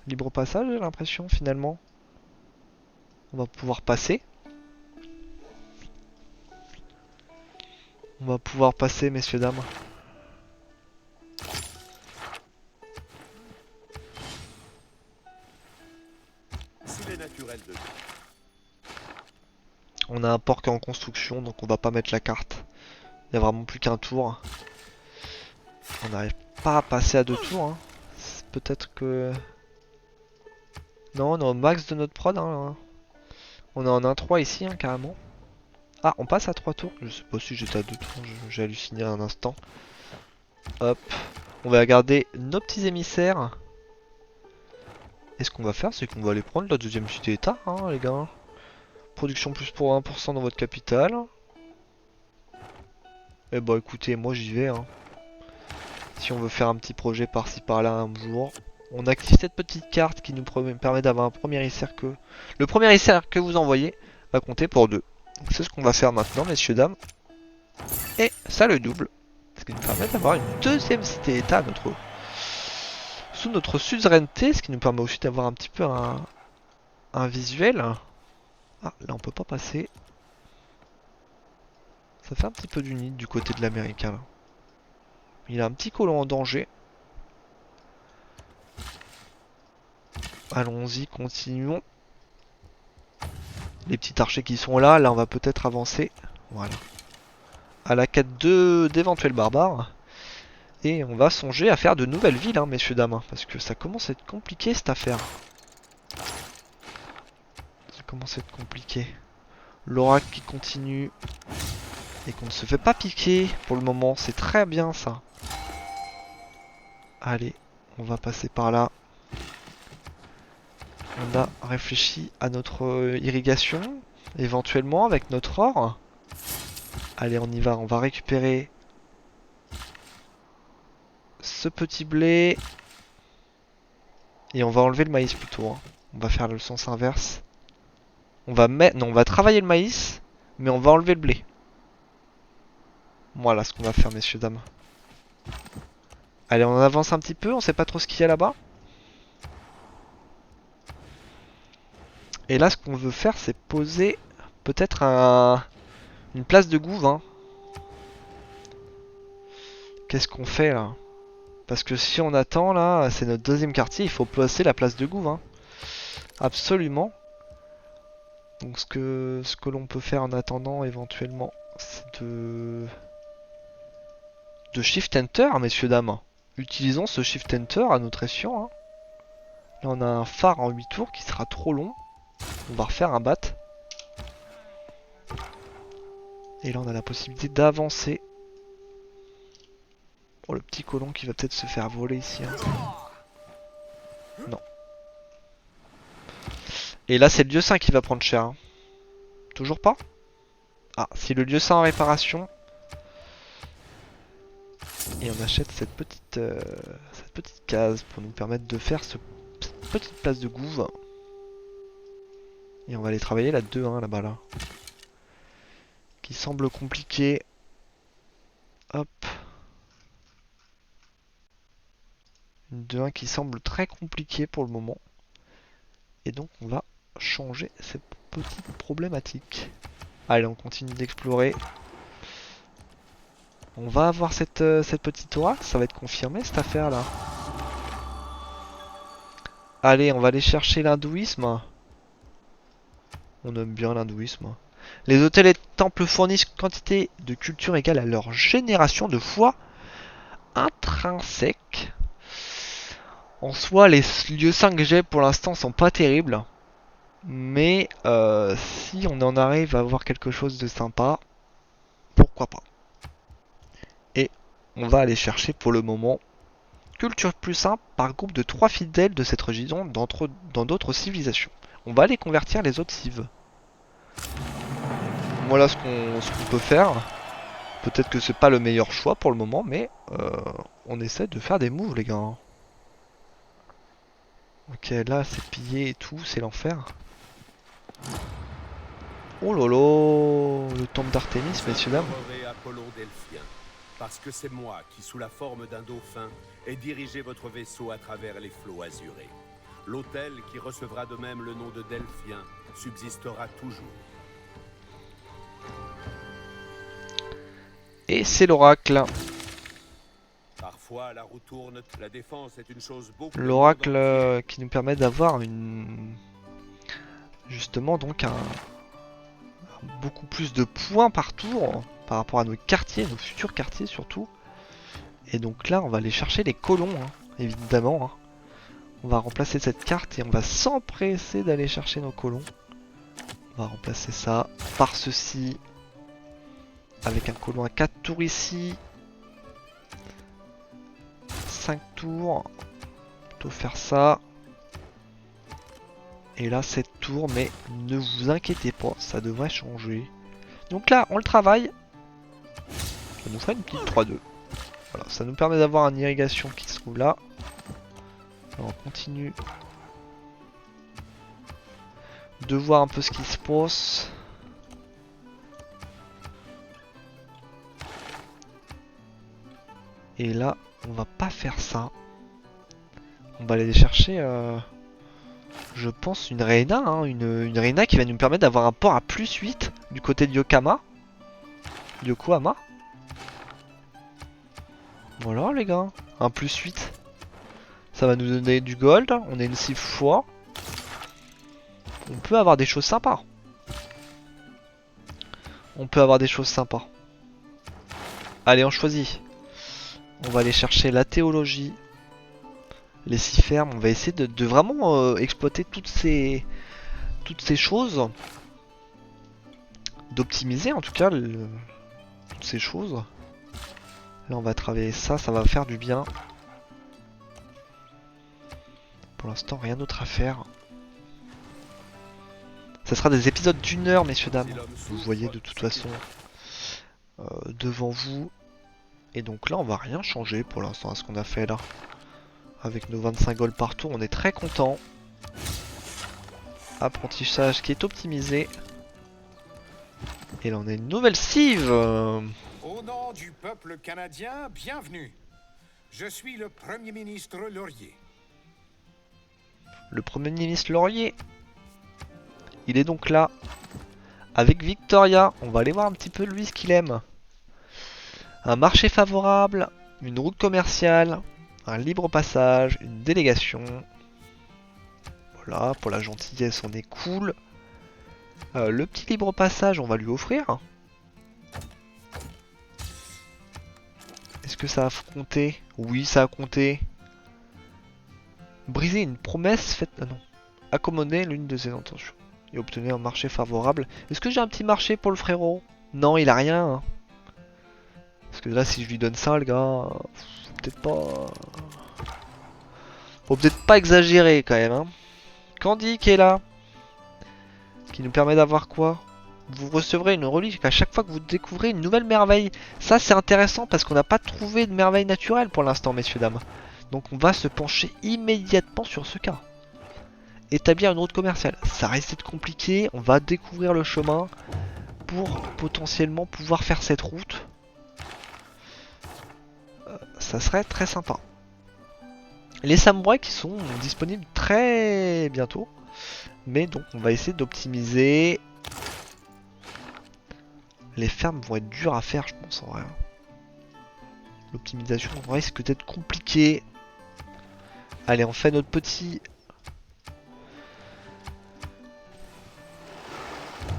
libre passage, j'ai l'impression, finalement. On va pouvoir passer. On va pouvoir passer, messieurs, dames. On a un port qui est en construction, donc on va pas mettre la carte. Il y a vraiment plus qu'un tour. On n'arrive pas à passer à 2 tours. Hein. Peut-être que... Non, on est au max de notre prod. Hein. On est en 1-3 ici, hein, carrément. Ah, on passe à 3 tours. Je sais pas si j'étais à 2 tours, j'ai halluciné un instant. Hop. On va regarder nos petits émissaires. Et ce qu'on va faire, c'est qu'on va aller prendre la deuxième cité état, hein, les gars. Production plus pour 1% dans votre capitale. Et bah écoutez, moi j'y vais. Hein. Si on veut faire un petit projet par-ci par-là un jour. On active cette petite carte qui nous permet d'avoir un premier ICR que... Le premier ICR que vous envoyez va compter pour 2. C'est ce qu'on va faire maintenant, messieurs, dames. Et ça le double. Ce qui nous permet d'avoir une deuxième cité-état sous notre suzeraineté. Ce qui nous permet aussi d'avoir un petit peu un visuel. Ah, là on peut pas passer. Ça fait un petit peu d'unité du côté de l'américain là. Il a un petit colon en danger. Allons-y, continuons. Les petits archers qui sont là, on va peut-être avancer. Voilà. À la quête d'éventuels barbares. Et on va songer à faire de nouvelles villes, hein, messieurs dames, hein, parce que ça commence à être compliqué cette affaire. Ça commence à être compliqué. L'oracle qui continue et qu'on ne se fait pas piquer pour le moment, c'est très bien ça. Allez, on va passer par là. On a réfléchi à notre irrigation, éventuellement avec notre or. Allez, on y va, on va récupérer ce petit blé. Et on va enlever le maïs plutôt, hein. On va faire le sens inverse. On va mettre... Non, on va travailler le maïs, mais on va enlever le blé. Voilà ce qu'on va faire, messieurs, dames. Allez, on avance un petit peu, on sait pas trop ce qu'il y a là-bas. Et là, ce qu'on veut faire, c'est poser peut-être une place de gouve, hein. Qu'est-ce qu'on fait là? Parce que si on attend là, c'est notre deuxième quartier, il faut placer la place de gouve, hein. Absolument. Donc ce que l'on peut faire en attendant éventuellement, c'est de Shift Enter, messieurs dames. Utilisons ce Shift Enter à notre escient, hein. Là on a un phare en 8 tours qui sera trop long. On va refaire un bat. Et là on a la possibilité d'avancer. Oh, le petit colon qui va peut-être se faire voler ici, hein. Non. Et là c'est le dieu saint qui va prendre cher, hein. Toujours pas? Ah, si le dieu saint en réparation. Et on achète cette petite case pour nous permettre de faire cette petite place de gouve. Et on va aller travailler la 2-1 là-bas là. Qui semble compliqué. Hop. Une 2-1 qui semble très compliquée pour le moment. Et donc on va changer cette petite problématique. Allez, on continue d'explorer. On va avoir cette petite oracle, ça va être confirmé cette affaire là. Allez, on va aller chercher l'hindouisme. On aime bien l'hindouisme. Les hôtels et temples fournissent quantité de culture égale à leur génération de foi intrinsèque. En soi, les lieux 5G pour l'instant sont pas terribles. Mais si on en arrive à avoir quelque chose de sympa, pourquoi pas. Et on va aller chercher pour le moment culture plus simple par groupe de 3 fidèles de cette région dans d'autres civilisations. On va aller convertir les autres cives. Voilà ce qu'on peut faire. Peut-être que c'est pas le meilleur choix pour le moment, mais on essaie de faire des moves, les gars. Ok, là c'est pillé et tout, c'est l'enfer. Oh lolo, le temple d'Artémis, messieurs dames. Apollon Delphien, parce que c'est moi qui, sous la forme d'un dauphin, ai dirigé votre vaisseau à travers les flots azurés. L'autel, qui recevra de même le nom de Delphien, subsistera toujours. Et c'est l'oracle. Parfois, la roue tourne, la défense est une chose beaucoup. L'oracle qui nous permet d'avoir justement donc beaucoup plus de points par tour par rapport à nos quartiers, nos futurs quartiers surtout. Et donc là, on va aller chercher les colons, hein, évidemment, hein. On va remplacer cette carte et on va s'empresser d'aller chercher nos colons. On va remplacer ça par ceci. Avec un colon à 4 tours ici. 5 tours. Plutôt faire ça. Et là 7 tours, mais ne vous inquiétez pas, ça devrait changer. Donc là, on le travaille. Ça nous fera une petite 3-2. Voilà, ça nous permet d'avoir une irrigation qui se trouve là. Alors, on continue de voir un peu ce qui se passe. Et là, on va pas faire ça. On va aller chercher, je pense, une Reina. Hein, une Reina qui va nous permettre d'avoir un port à plus 8 du côté de Yokohama. Voilà les gars, un plus 8. Ça va nous donner du gold. On a une 6 fois. On peut avoir des choses sympas. Allez, on choisit. On va aller chercher la théologie, les 6 fermes. On va essayer de vraiment exploiter toutes ces choses. D'optimiser en tout cas toutes ces choses. Là on va travailler ça, ça va faire du bien. Pour l'instant rien d'autre à faire. Ça sera des épisodes d'1 heure messieurs dames. Vous voyez de toute façon devant vous. Et donc là on va rien changer pour l'instant à ce qu'on a fait là. Avec nos 25 gold par tour on est très content. Apprentissage qui est optimisé. Et là on a une nouvelle cive. Au nom du peuple canadien, bienvenue. Je suis le Premier ministre Laurier. Le Premier ministre Laurier. Il est donc là. Avec Victoria. On va aller voir un petit peu lui ce qu'il aime. Un marché favorable. Une route commerciale. Un libre passage. Une délégation. Voilà, pour la gentillesse on est cool. Le petit libre passage on va lui offrir. Est-ce que ça a compté? Oui, ça a compté. Briser une promesse faite... Ah non. Accommoder l'une de ses intentions. Et obtenir un marché favorable. Est-ce que j'ai un petit marché pour le frérot? Non, il a rien. Hein. Parce que là, si je lui donne ça, le gars... Peut-être pas... Faut peut-être pas exagérer quand même. Hein. Candy qui est là. Qui nous permet d'avoir quoi? Vous recevrez une relique à chaque fois que vous découvrez une nouvelle merveille. Ça c'est intéressant parce qu'on n'a pas trouvé de merveille naturelle pour l'instant messieurs dames. Donc on va se pencher immédiatement sur ce cas. Établir une route commerciale. Ça risque d'être compliqué. On va découvrir le chemin pour potentiellement pouvoir faire cette route. Ça serait très sympa. Les samouraïs qui sont disponibles très bientôt. Mais donc on va essayer d'optimiser. Les fermes vont être dures à faire je pense en vrai. L'optimisation risque d'être compliquée. Allez on fait notre petit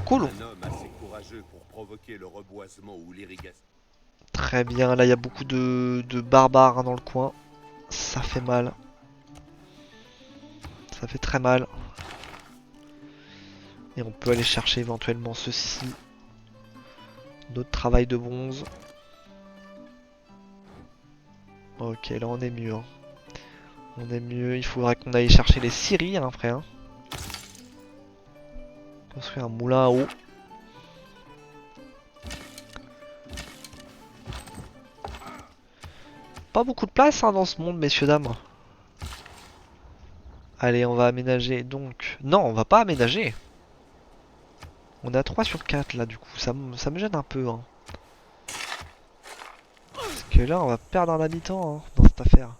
colon. Un homme assez courageux pour provoquer le reboisement ou l'irrigation. Très bien, là il y a beaucoup de barbares hein, dans le coin. Ça fait mal. Ça fait très mal. Et on peut aller chercher éventuellement ceci. Notre travail de bronze. Ok, là on est mieux. Hein. On est mieux. Il faudrait qu'on aille chercher les scieries hein, après. Hein. Construire un moulin à eau. Pas beaucoup de place hein, dans ce monde, messieurs dames. Allez, on va aménager donc. Non, on va pas aménager. On est à 3 sur 4 là du coup, ça me gêne un peu. Hein. Parce que là on va perdre un habitant hein, dans cette affaire.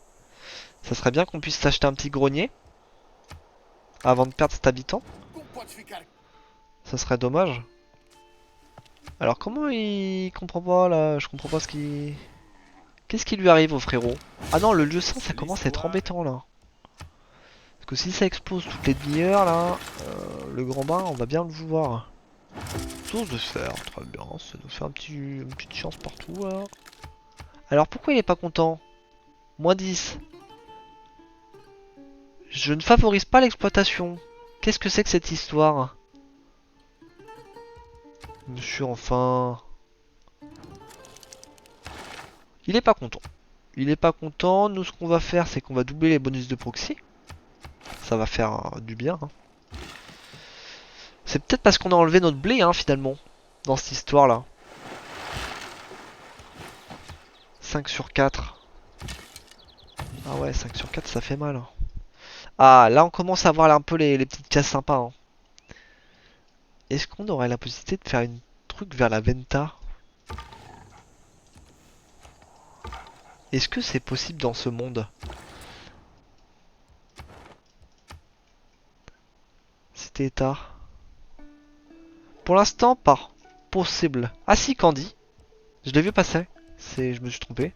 Ça serait bien qu'on puisse s'acheter un petit grenier. Avant de perdre cet habitant. Ça serait dommage. Alors comment il comprend pas là? Je comprends pas ce qui... Qu'est-ce qui lui arrive au frérot? Ah non, le lieu sain ça commence à être embêtant là. Parce que si ça explose toutes les demi-heures là, le grand bain on va bien le voir. Source de fer, très bien, ça nous fait une petite chance partout là. Alors pourquoi il est pas content? Moins 10. Je ne favorise pas l'exploitation. Qu'est-ce que c'est que cette histoire? Monsieur enfin... Il est pas content. Il est pas content, nous ce qu'on va faire c'est qu'on va doubler les bonus de proxy. Ça va faire du bien. Hein. C'est peut-être parce qu'on a enlevé notre blé hein, finalement. Dans cette histoire là. 5 sur 4. Ah ouais 5 sur 4 ça fait mal. Hein. Ah là on commence à voir là, un peu les petites cases sympas. Hein. Est-ce qu'on aurait la possibilité de faire une truc vers la Venta? Est-ce que c'est possible dans ce monde? Cité état. Pour l'instant pas possible. Ah si Candy. Je l'ai vu passer. Je me suis trompé.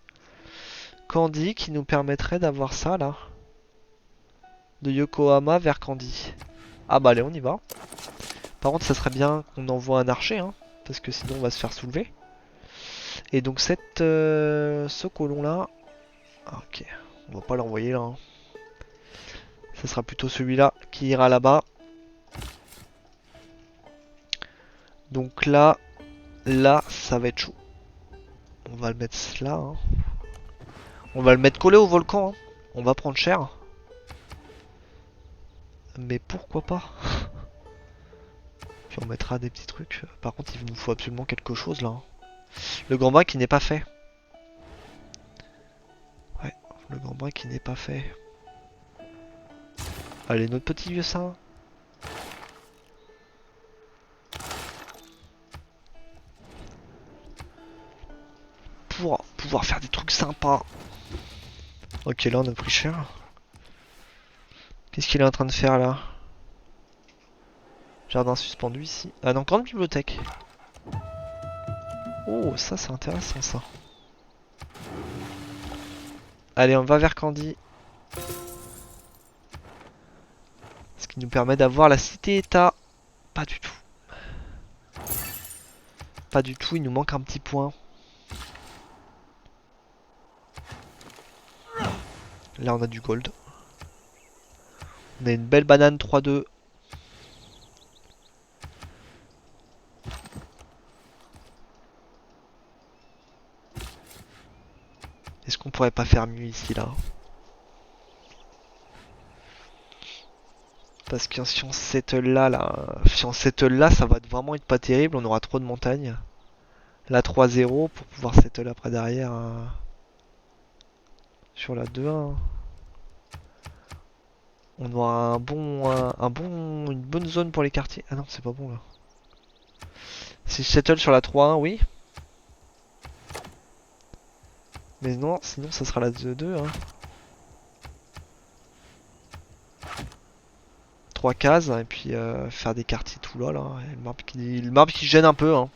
Candy qui nous permettrait d'avoir ça là. De Yokohama vers Candy. Ah bah allez on y va. Par contre ça serait bien qu'on envoie un archer hein, parce que sinon on va se faire soulever. Et donc ce colon là, Ah, ok, on va pas l'envoyer là. Hein. Ce sera plutôt celui-là qui ira là-bas. Donc là, ça va être chaud. On va le mettre là. Hein. On va le mettre collé au volcan. Hein. On va prendre cher. Mais pourquoi pas? Puis on mettra des petits trucs. Par contre, il nous faut absolument quelque chose là. Hein. Le grand bras qui n'est pas fait. Ouais, le grand bras qui n'est pas fait. Allez, notre petit vieux saint. Pour pouvoir faire des trucs sympas. Ok, là on a pris cher. Qu'est-ce qu'il est en train de faire là? Jardin suspendu ici. Ah non, grande bibliothèque. Oh, ça c'est intéressant ça. Allez, on va vers Candy. Ce qui nous permet d'avoir la cité-état. Pas du tout. Pas du tout, il nous manque un petit point. Là on a du gold. On a une belle banane 3-2. Est-ce qu'on pourrait pas faire mieux ici là? Parce que si on settle là, ça va vraiment être pas terrible, on aura trop de montagnes. La 3-0 pour pouvoir settle après derrière sur la 2-1. On aura une bonne zone pour les quartiers. Ah non, c'est pas bon là. Si je settle sur la 3-1, oui. Mais non, sinon ça sera la 2-2. Hein. 3 cases et puis faire des quartiers tout là. Et le marbre qui gêne un peu. Hein.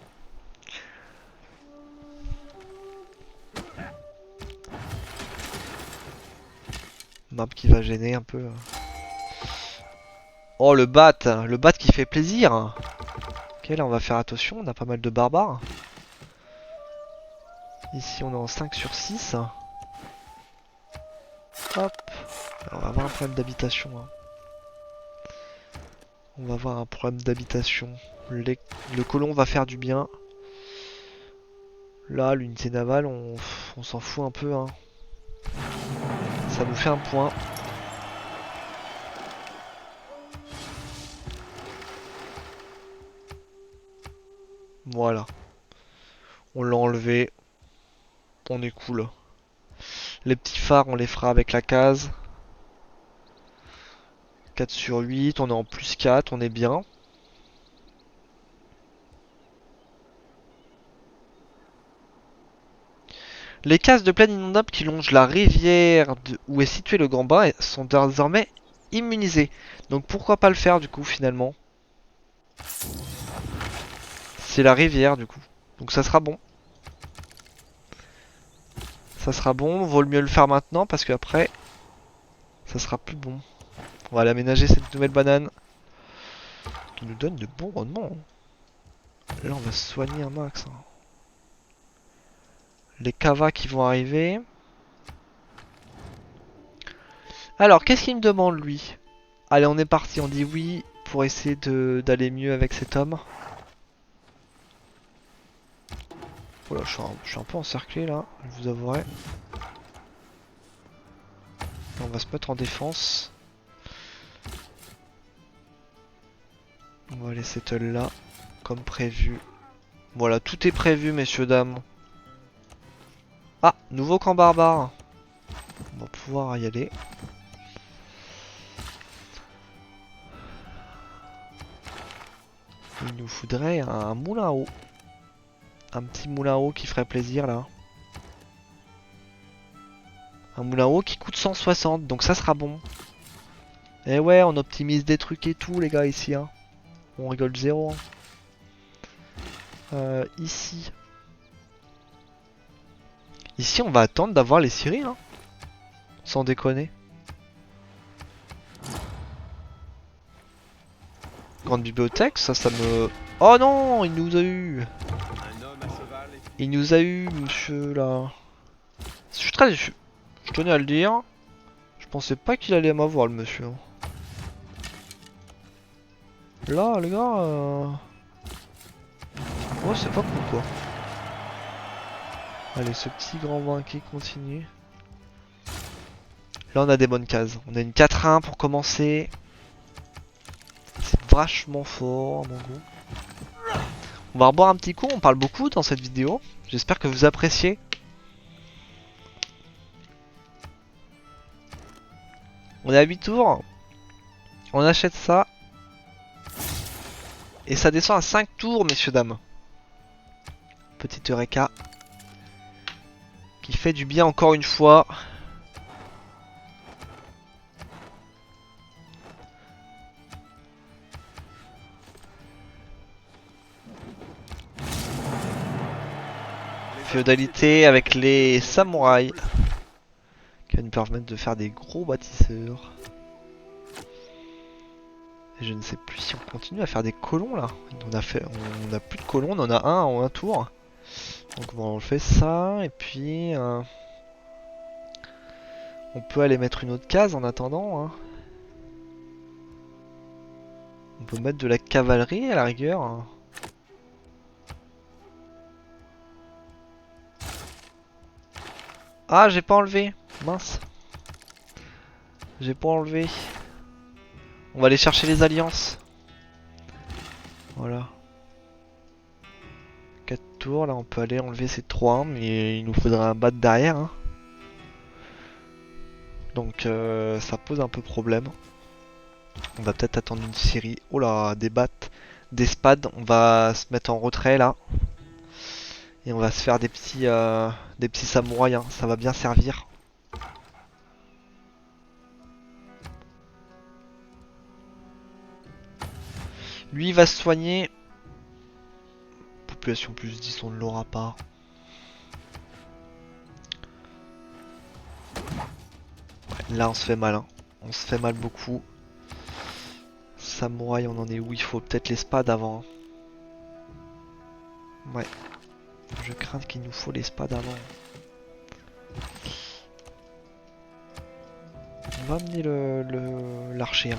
Le marbre qui va gêner un peu. Oh le bat qui fait plaisir. Ok, là on va faire attention, on a pas mal de barbares. Ici on est en 5 sur 6. Hop. Alors, on va avoir un problème d'habitation. Hein. On va avoir un problème d'habitation. Le colon va faire du bien. Là, l'unité navale, on s'en fout un peu. Hein. Ça nous fait un point. Voilà. On l'a enlevé. On est cool. Les petits phares, on les fera avec la case. 4 sur 8, on est en plus 4, on est bien. Les cases de plaine inondable qui longent la rivière où est situé le Grand Bain sont désormais immunisées. Donc pourquoi pas le faire du coup finalement? C'est la rivière du coup. Donc ça sera bon. Ça sera bon, vaut mieux le faire maintenant parce qu'après, ça sera plus bon. On va aller aménager cette nouvelle banane qui nous donne de bons rendements. Là on va se soigner un max. Hein. Les cavas qui vont arriver. Alors, qu'est-ce qu'il me demande lui? Allez, on est parti, on dit oui pour essayer d'aller mieux avec cet homme. Voilà, je suis un peu encerclé là, je vous avouerai. On va se mettre en défense. On va aller settle là, comme prévu. Voilà, tout est prévu, messieurs, dames. Ah, nouveau camp barbare. On va pouvoir y aller. Il nous faudrait un moulin à eau. Un petit moulin à eau qui ferait plaisir là. Un moulin à eau qui coûte 160, donc ça sera bon. Et ouais, on optimise des trucs et tout les gars ici. Hein. On rigole zéro. Hein. Ici. Ici on va attendre d'avoir les scieries. Hein. Sans déconner. Grande bibliothèque, ça me... Oh non, il nous a eu. Il nous a eu, monsieur, là. Je suis très déçu. Je tenais à le dire. Je pensais pas qu'il allait m'avoir le monsieur. Là les gars ouais c'est pas cool quoi. Allez ce petit grand vin qui continue. Là on a des bonnes cases. On a une 4-1 pour commencer. C'est vachement fort à mon goût. On va reboire un petit coup, on parle beaucoup dans cette vidéo. J'espère que vous appréciez. On est à 8 tours. On achète ça. Et ça descend à 5 tours, messieurs dames. Petite Eureka. Qui fait du bien encore une fois. Féodalité avec les samouraïs. Qui va nous permettre de faire des gros bâtisseurs. Et je ne sais plus si on continue à faire des colons là. On a plus de colons, on en a un en un tour. Donc on fait ça et puis on peut aller mettre une autre case en attendant. Hein. On peut mettre de la cavalerie à la rigueur. Hein. Ah j'ai pas enlevé, mince. J'ai pas enlevé. On va aller chercher les alliances. Voilà. 4 tours, là on peut aller enlever ces 3 mais il nous faudra un bat derrière. Hein. Donc ça pose un peu problème. On va peut-être attendre une série. Oh là, des battes, des spads. On va se mettre en retrait là. Et on va se faire des petits samouraïs. Hein. Ça va bien servir. Lui il va se soigner. Population plus 10, on ne l'aura pas. Ouais, là on se fait mal. Hein. On se fait mal beaucoup. Samouraï, on en est où? Il faut peut-être les spads avant. Ouais. Je crains qu'il nous faut les spads avant. On va amener l'archer. Hein.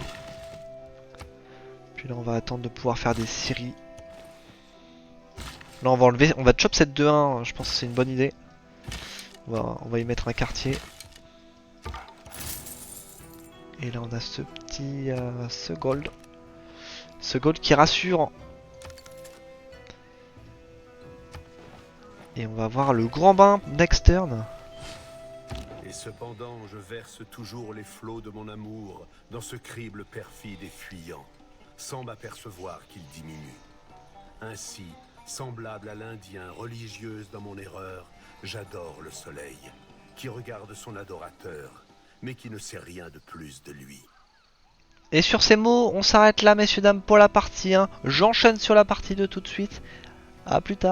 Puis là on va attendre de pouvoir faire des scieries. Là on va enlever, on va chop cette 2-1, je pense que c'est une bonne idée. On va y mettre un quartier. Et là on a ce petit ce gold. Ce gold qui rassure. Et on va voir le grand bain next turn. Et cependant, je verse toujours les flots de mon amour dans ce crible perfide et fuyant, sans m'apercevoir qu'il diminue. Ainsi, semblable à l'Indien religieuse dans mon erreur, j'adore le soleil, qui regarde son adorateur, mais qui ne sait rien de plus de lui. Et sur ces mots, on s'arrête là, messieurs dames, pour la partie 1. J'enchaîne sur la partie 2 tout de suite. A plus tard.